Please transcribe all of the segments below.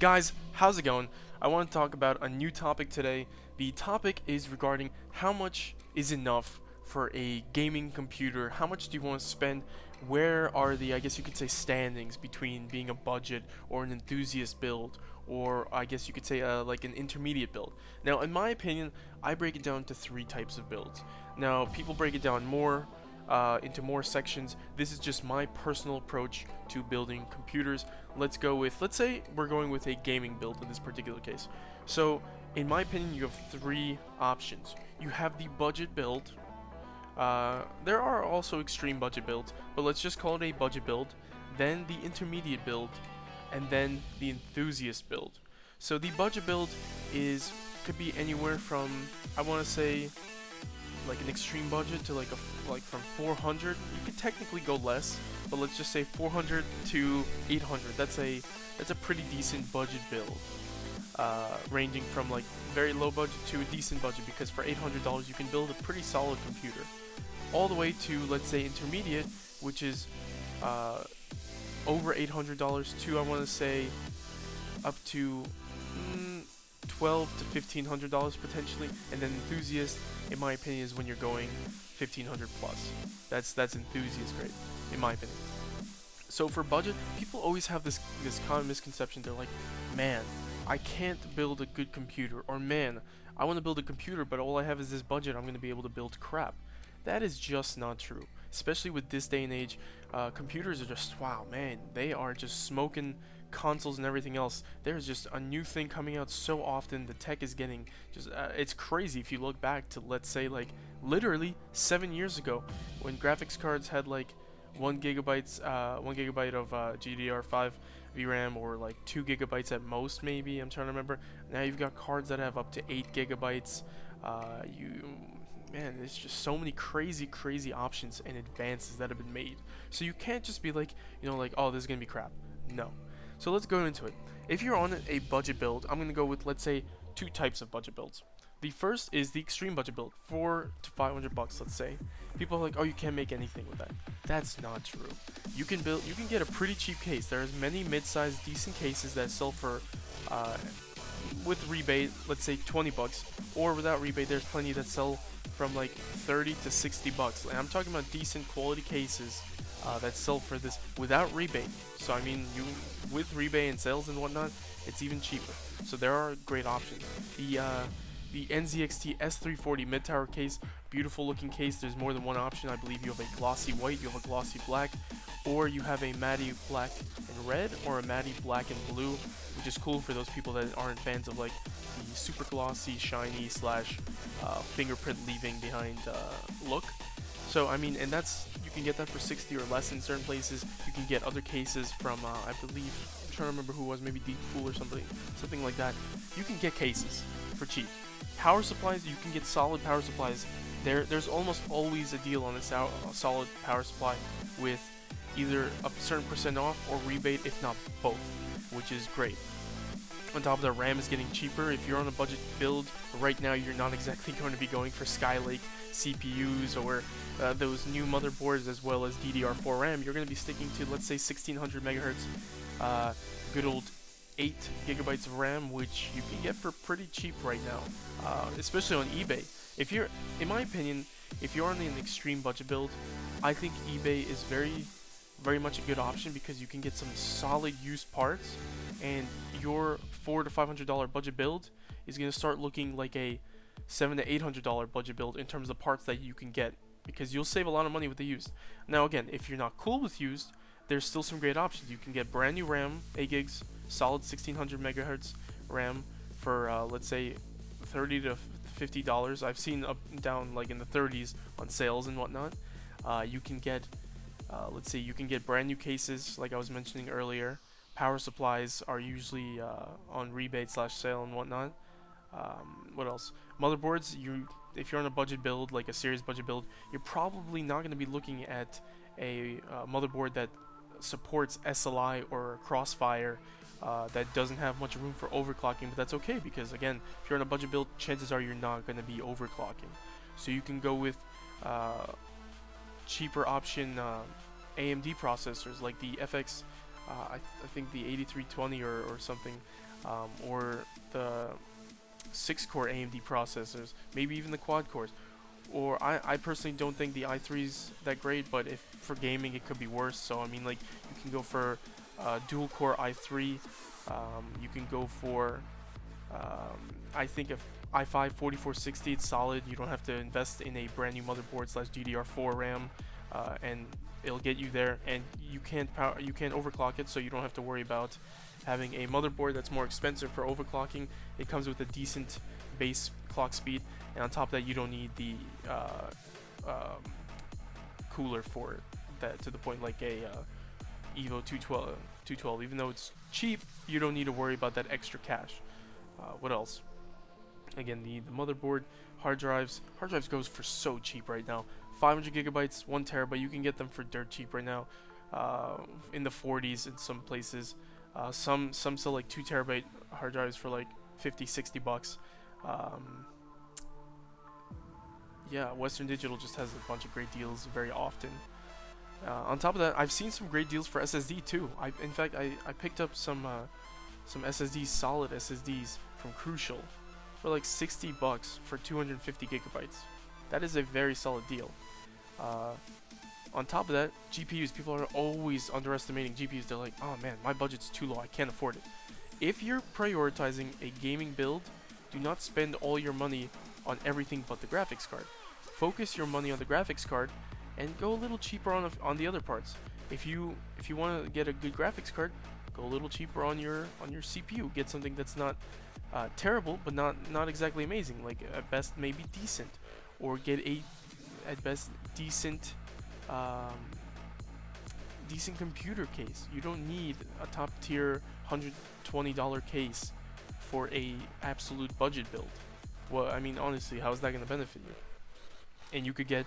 Guys, how's it going? I want to talk about a new topic today. The topic is regarding how much is enough for a gaming computer. How much do you want to spend? Where are the, I guess you could say, standings between being a budget or an enthusiast build, or I guess you could say like an intermediate build. Now, in my opinion, I break it down to three types of builds. Now, people break it down more into more sections. This is just my personal approach to building computers. Let's go with, let's say we're going with a gaming build in this particular case. So, in my opinion, you have three options. You have the budget build. There are also extreme budget builds, but let's just call it a budget build. Then the intermediate build, and then the enthusiast build. So the budget build could be anywhere from, I want to say, like an extreme budget to like from 400. You could technically go less, but let's just say 400 to 800. That's a pretty decent budget build, ranging from like very low budget to a decent budget, because for $800 you can build a pretty solid computer, all the way to, let's say, intermediate, which is over $800 to, I want to say, up to $1,200 to $1,500 potentially, and then enthusiast, in my opinion, is when you're going 1,500 plus. That's enthusiast grade, in my opinion. So for budget, people always have this common misconception. They're like, man, I can't build a good computer, or man, I want to build a computer, but all I have is this budget. I'm going to be able to build crap. That is just not true. Especially with this day and age, computers are just, wow, man, they are just smoking consoles and everything else. There's just a new thing coming out so often. The tech is getting just, it's crazy if you look back to, let's say, like literally 7 years ago, when graphics cards had like 1 gigabyte of GDDR5 VRAM, or like 2 gigabytes at most, maybe. I'm trying to remember. Now you've got cards that have up to 8 gigabytes. Man, there's just so many crazy options and advances that have been made. So you can't just be like, like, oh, this is gonna be crap. No. So let's go into it. If you're on a budget build, I'm gonna go with, let's say, two types of budget builds. The first is the extreme budget build, 400 to 500 bucks, let's say. People are like, oh, you can't make anything with that. That's not true. You can get a pretty cheap case. There's many mid-sized decent cases that sell for, with rebate, let's say 20 bucks, or without rebate, there's plenty that sell from like 30 to 60 bucks. And I'm talking about decent quality cases that sell for this without rebate. So I mean, with rebate and sales and whatnot, it's even cheaper. So there are great options. The NZXT S340 mid-tower case, beautiful looking case. There's more than one option. I believe you have a glossy white, you have a glossy black, or you have a matte black and red, or a matte black and blue, which is cool for those people that aren't fans of like the super glossy, shiny slash fingerprint leaving behind look. So I mean, and you can get that for 60 or less in certain places. You can get other cases from I believe, I'm trying to remember who it was, maybe Deeppool or something like that. You can get cases for cheap. Power supplies, you can get solid power supplies. There's almost always a deal on a solid power supply with either a certain percent off or rebate, if not both, which is great. On top of that, RAM is getting cheaper. If you're on a budget build right now, you're not exactly going to be going for Skylake CPUs or those new motherboards, as well as DDR4 RAM. You're going to be sticking to, let's say, 1600 megahertz, good old 8 gigabytes of RAM, which you can get for pretty cheap right now, especially on eBay. If you're, in my opinion, if you're on an extreme budget build, I think eBay is very much a good option, because you can get some solid used parts, and your $400 to $500 budget build is going to start looking like a $700 to $800 budget build in terms of parts that you can get, because you'll save a lot of money with the used. Now again, if you're not cool with used, there's still some great options. You can get brand new RAM, 8 gigs, solid 1600 megahertz RAM for let's say $30 to $50. I've seen up and down like in the 30s on sales and whatnot. You can get let's say you can get brand new cases, like I was mentioning earlier. Power supplies are usually on rebate slash sale and whatnot. What else? Motherboards, if you're on a budget build, like a serious budget build, you're probably not going to be looking at a motherboard that supports SLI or Crossfire, that doesn't have much room for overclocking, but that's okay, because again, if you're on a budget build, chances are you're not going to be overclocking. So you can go with cheaper option AMD processors like the FX, I think the 8320 or something. or the 6-core AMD processors, maybe even the quad cores. Or I personally don't think the i3's that great, but if for gaming it could be worse. So I mean, like, you can go for dual core i3. You can go for I think if i5 4460, it's solid. You don't have to invest in a brand new motherboard slash DDR4 RAM, and it'll get you there. And you can't overclock it, so you don't have to worry about having a motherboard that's more expensive for overclocking. It comes with a decent base clock speed, and on top of that, you don't need the cooler for it, that to the point like a Evo 212. Even though it's cheap, you don't need to worry about that extra cash. What else? Again, the motherboard, hard drives goes for so cheap right now. 500 gigabytes, 1 terabyte, you can get them for dirt cheap right now, in the 40s in some places. Some sell like 2 terabyte hard drives for like 50-60 bucks. Yeah, Western Digital just has a bunch of great deals very often. On top of that, I've seen some great deals for SSD too. In fact, I picked up some SSDs, solid SSDs from Crucial for like 60 bucks for 250 gigabytes. That is a very solid deal. On top of that, GPUs. People are always underestimating GPUs. They're like, oh man, my budget's too low, I can't afford it. If you're prioritizing a gaming build, do not spend all your money on everything but the graphics card. Focus your money on the graphics card and go a little cheaper on the other parts. If you want to get a good graphics card, go a little cheaper on your CPU. Get something that's not terrible, but not exactly amazing. Like at best maybe decent, or get a at best decent decent computer case. You don't need a top tier $120 case for a absolute budget build. Well, I mean, honestly, how is that going to benefit you? And you could get,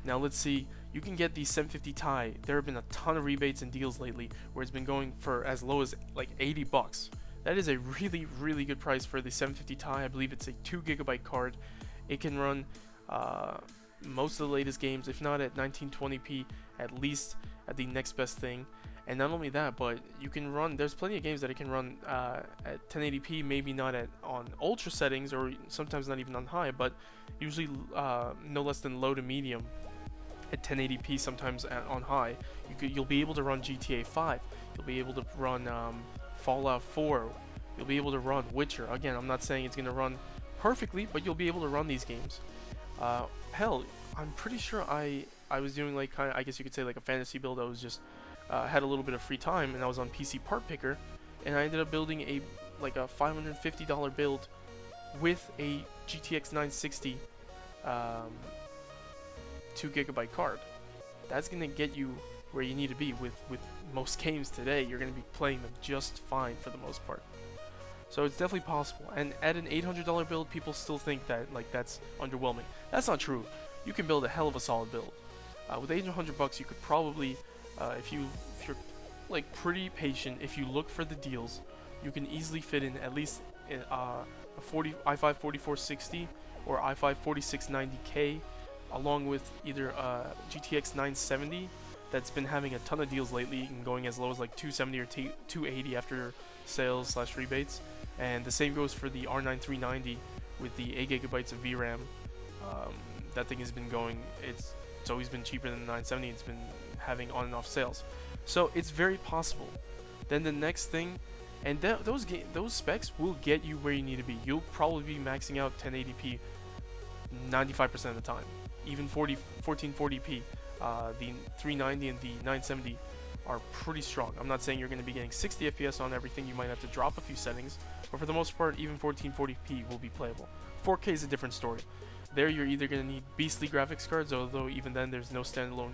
now let's see, you can get the 750 Ti. There have been a ton of rebates and deals lately where it's been going for as low as like 80 bucks. That is a really, really good price for the 750 Ti. I believe it's a 2 gigabyte card. It can run most of the latest games, if not at 1920p, at least at the next best thing. And not only that, but you can run, there's plenty of games that it can run at 1080p, maybe not on ultra settings, or sometimes not even on high, but usually no less than low to medium at 1080p, sometimes on high. You'll be able to run GTA 5, you'll be able to run Fallout 4, you'll be able to run Witcher. Again, I'm not saying it's going to run perfectly, but you'll be able to run these games. Hell, I'm pretty sure I was doing like I guess you could say like a fantasy build. I was just had a little bit of free time, and I was on PC Part Picker, and I ended up building a $550 build with a GTX 960 2 gigabyte card. That's gonna get you where you need to be with most games today. You're gonna be playing them just fine for the most part. So it's definitely possible. And at an $800 build, people still think that like that's underwhelming. That's not true. You can build a hell of a solid build. With 800 bucks, you could probably, if you're like pretty patient, if you look for the deals, you can easily fit in at least a i5 4460 or i5 4690K, along with either GTX 970 that's been having a ton of deals lately and going as low as like 270 or 280 after sales / rebates. And the same goes for the R9 390 with the 8 gigabytes of VRAM. That thing has been going, it's always been cheaper than the 970. It's been having on and off sales. So it's very possible. Then the next thing, and those specs will get you where you need to be. You'll probably be maxing out 1080p 95% of the time. Even 1440p. The 390 and the 970 are pretty strong. I'm not saying you're going to be getting 60 FPS on everything. You might have to drop a few settings, but for the most part, even 1440p will be playable. 4K is a different story. There, you're either going to need beastly graphics cards, although even then, there's no standalone